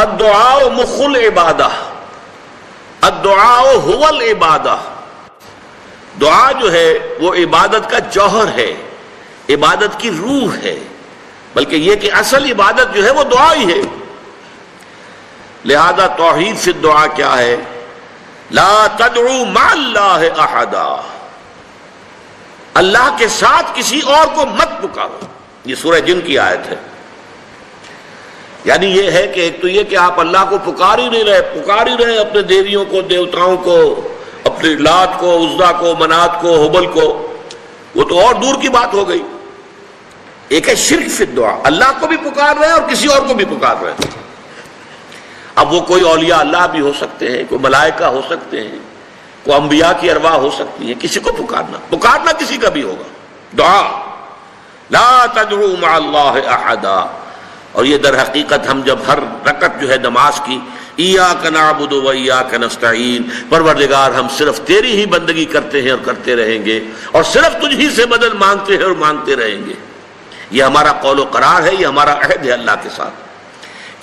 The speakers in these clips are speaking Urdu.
الدعاء مخ العبادہ، الدعاء هو العبادہ، دعا جو ہے وہ عبادت کا جوہر ہے، عبادت کی روح ہے، بلکہ یہ کہ اصل عبادت جو ہے وہ دعا ہی ہے۔ لہذا توحید سے دعا کیا ہے؟ لا تدعو مع اللہ احدا، اللہ کے ساتھ کسی اور کو مت پکارو۔ یہ سورہ جن کی آیت ہے۔ یعنی یہ ہے کہ ایک تو یہ کہ آپ اللہ کو پکار ہی رہے اپنے دیویوں کو، دیوتاؤں کو، اپنے لات کو، عزا کو، منات کو، حبل کو، وہ تو اور دور کی بات ہو گئی۔ ایک ہے شرک فی الدعا، اللہ کو بھی پکار رہے ہیں اور کسی اور کو بھی پکار رہے ہیں۔ اب وہ کوئی اولیاء اللہ بھی ہو سکتے ہیں، کوئی ملائکہ ہو سکتے ہیں، کوئی انبیاء کی ارواح ہو سکتی ہیں، کسی کو پکارنا کسی کا بھی ہوگا۔ دعا لا تدعو مع اللہ احدا، اور یہ در حقیقت ہم جب ہر رکعت جو ہے نماز کی ایاک نعبد و ایاک نستعین، پروردگار ہم صرف تیری ہی بندگی کرتے ہیں اور کرتے رہیں گے، اور صرف تجھ ہی سے مدد مانگتے ہیں اور مانگتے رہیں گے، یہ ہمارا قول و قرار ہے، یہ ہمارا عہد ہے اللہ کے ساتھ،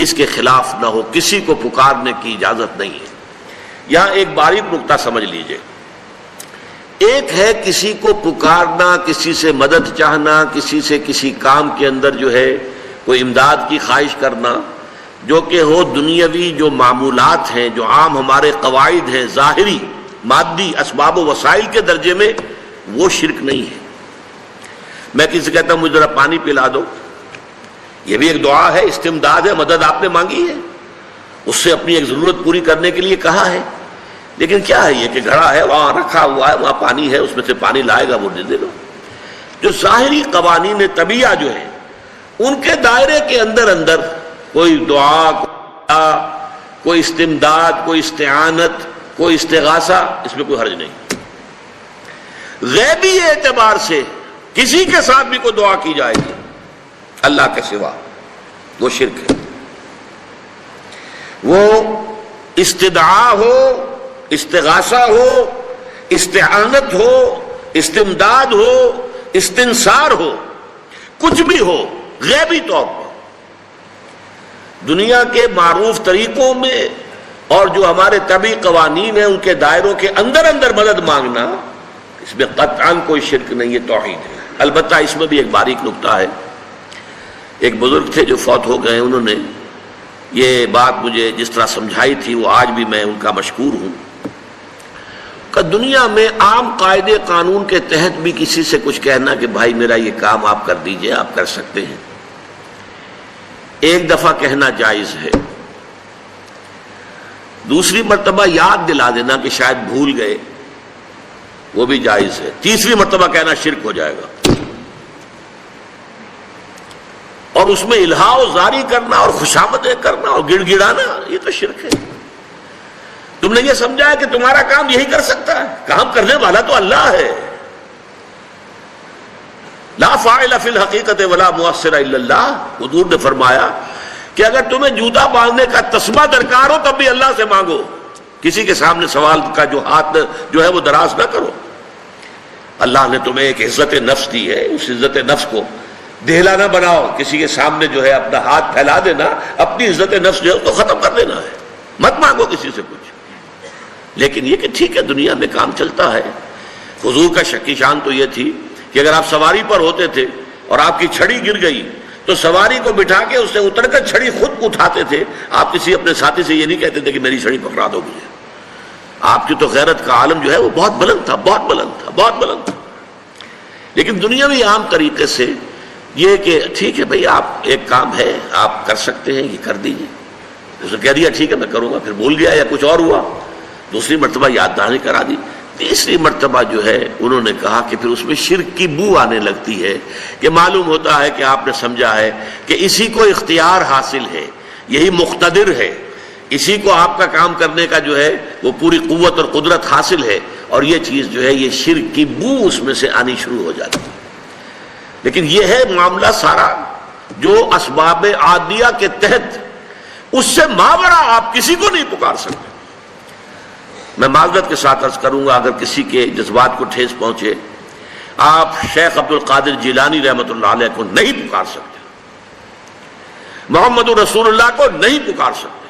اس کے خلاف نہ ہو، کسی کو پکارنے کی اجازت نہیں ہے۔ یہاں ایک باریک نکتہ سمجھ لیجئے، ایک ہے کسی کو پکارنا، کسی سے مدد چاہنا، کسی سے کسی کام کے اندر جو ہے کوئی امداد کی خواہش کرنا، جو کہ ہو دنیاوی جو معمولات ہیں، جو عام ہمارے قواعد ہیں، ظاہری مادی اسباب و وسائل کے درجے میں، وہ شرک نہیں ہے۔ میں کسی سے کہتا ہوں مجھے ذرا پانی پلا دو، یہ بھی ایک دعا ہے، استمداد ہے، مدد آپ نے مانگی ہے، اس سے اپنی ایک ضرورت پوری کرنے کے لیے کہا ہے، لیکن کیا ہے یہ کہ گھڑا ہے، وہاں رکھا ہوا ہے، وہاں پانی ہے، اس میں سے پانی لائے گا وہ دے دو۔ جو ظاہری قوانین طبیعہ جو ہے ان کے دائرے کے اندر کوئی دعا، کوئی استمداد، کوئی استعانت، کوئی استغاثہ، اس میں کوئی حرج نہیں۔ غیبی اعتبار سے کسی کے ساتھ بھی کوئی دعا کی جائے گی اللہ کے سوا، وہ شرک ہے۔ وہ استدعا ہو، استغاثہ ہو، استعانت ہو، استمداد ہو، استنصار ہو، کچھ بھی ہو، غیبی طور پر دنیا کے معروف طریقوں میں اور جو ہمارے طبعی قوانین ہیں ان کے دائروں کے اندر مدد مانگنا، اس میں قطعاً کوئی شرک نہیں ہے، توحید ہے۔ البتہ اس میں بھی ایک باریک نکتہ ہے۔ ایک بزرگ تھے جو فوت ہو گئے، انہوں نے یہ بات مجھے جس طرح سمجھائی تھی وہ آج بھی میں ان کا مشکور ہوں کہ دنیا میں عام قاعدے قانون کے تحت بھی کسی سے کچھ کہنا کہ بھائی میرا یہ کام آپ کر دیجئے، آپ کر سکتے ہیں، ایک دفعہ کہنا جائز ہے، دوسری مرتبہ یاد دلا دینا کہ شاید بھول گئے، وہ بھی جائز ہے، تیسری مرتبہ کہنا شرک ہو جائے گا، اور اس میں الہا و زاری کرنا اور خوشامدیں کرنا اور گڑ گڑانا، یہ تو شرک ہے۔ تم نے یہ سمجھا ہے کہ تمہارا کام یہی کر سکتا ہے، کام کرنے والا تو اللہ ہے۔ لا فاعل فی الحقیقت ولا مؤثر الا اللہ، حضور نے فرمایا کہ اگر تمہیں جوتا باندھنے کا تسبہ درکار ہو تب بھی اللہ سے مانگو، کسی کے سامنے سوال کا جو ہاتھ جو ہے وہ دراز نہ کرو۔ اللہ نے تمہیں ایک عزت نفس دی ہے، اس عزت نفس کو دہلا نہ بناؤ، کسی کے سامنے جو ہے اپنا ہاتھ پھیلا دینا، اپنی عزت نفس جو ہے اس کو ختم کر دینا ہے، مت مانگو کسی سے کچھ۔ لیکن یہ کہ ٹھیک ہے دنیا میں کام چلتا ہے۔ حضور کا شکی شان تو یہ تھی کہ اگر آپ سواری پر ہوتے تھے اور آپ کی چھڑی گر گئی تو سواری کو بٹھا کے اس سے اتر کر چھڑی خود اٹھاتے تھے، آپ کسی اپنے ساتھی سے یہ نہیں کہتے تھے کہ میری چھڑی پکڑا دو مجھے۔ آپ کی تو غیرت کا عالم جو ہے وہ بہت بلند تھا، بہت بلند تھا، بہت بلند تھا۔ لیکن دنیاوی عام طریقے سے یہ کہ ٹھیک ہے بھئی آپ ایک کام ہے آپ کر سکتے ہیں، یہ کر دیجیے، اس نے کہہ دیا ٹھیک ہے میں کروں گا، پھر بھول گیا یا کچھ اور ہوا، دوسری مرتبہ یاد دہانی کرا دی، تیسری مرتبہ جو ہے انہوں نے کہا کہ پھر اس میں شرک کی بو آنے لگتی ہے کہ معلوم ہوتا ہے کہ آپ نے سمجھا ہے کہ اسی کو اختیار حاصل ہے، یہی مقتدر ہے، اسی کو آپ کا کام کرنے کا جو ہے وہ پوری قوت اور قدرت حاصل ہے، اور یہ چیز جو ہے یہ شرک کی بو اس میں سے آنی شروع ہو جاتی ہے۔ لیکن یہ ہے معاملہ سارا جو اسباب عادیہ کے تحت، اس سے ماورا آپ کسی کو نہیں پکار سکتے۔ میں معذرت کے ساتھ عرض کروں گا اگر کسی کے جذبات کو ٹھیس پہنچے، آپ شیخ عبد القادر جیلانی رحمۃ اللہ علیہ کو نہیں پکار سکتے، محمد رسول اللہ کو نہیں پکار سکتے،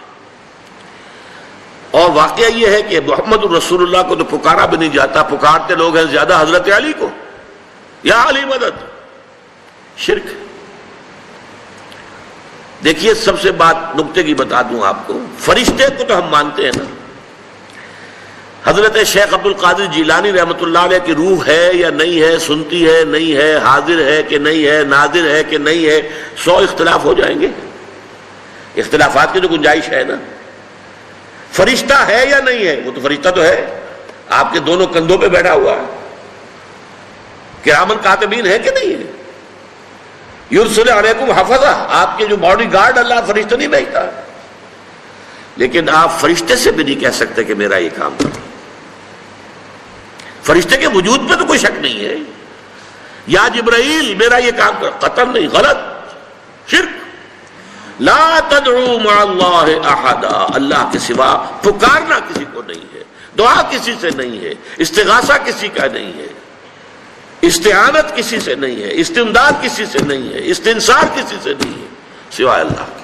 اور واقعہ یہ ہے کہ محمد الرسول اللہ کو تو پکارا بھی نہیں جاتا، پکارتے لوگ ہیں زیادہ حضرت علی کو، یا علی مدد، شرک۔ دیکھیے سب سے بات نکتے کی بتا دوں آپ کو، فرشتے کو تو ہم مانتے ہیں نا، حضرت شیخ عبد القادر جیلانی رحمۃ اللہ علیہ کی روح ہے یا نہیں ہے، سنتی ہے نہیں ہے، حاضر ہے کہ نہیں ہے، ناظر ہے کہ نہیں ہے، 100 اختلاف ہو جائیں گے، اختلافات کی تو گنجائش ہے نا۔ فرشتہ ہے یا نہیں ہے؟ وہ تو فرشتہ تو ہے، آپ کے دونوں کندھوں پہ بیٹھا ہوا ہے، کرامن کاتبین ہے کہ نہیں ہے؟ یرسل علیکم حفظہ، آپ کے جو باڈی گارڈ اللہ فرشتہ نہیں بھیجتا، لیکن آپ فرشتے سے بھی نہیں کہہ سکتے کہ میرا یہ کام کرو۔ فرشتے کے وجود پہ تو کوئی شک نہیں ہے، یا جبرائیل میرا یہ کام کرو، قطعاً نہیں، غلط، شرک۔ لا تدعو مع اللہ احدا، اللہ کے سوا پکارنا کسی کو نہیں ہے، دعا کسی سے نہیں ہے، استغاثہ کسی کا نہیں ہے، استعانت کسی سے نہیں ہے، استمداد کسی سے نہیں ہے، استنصار کسی سے نہیں ہے سوائے اللہ۔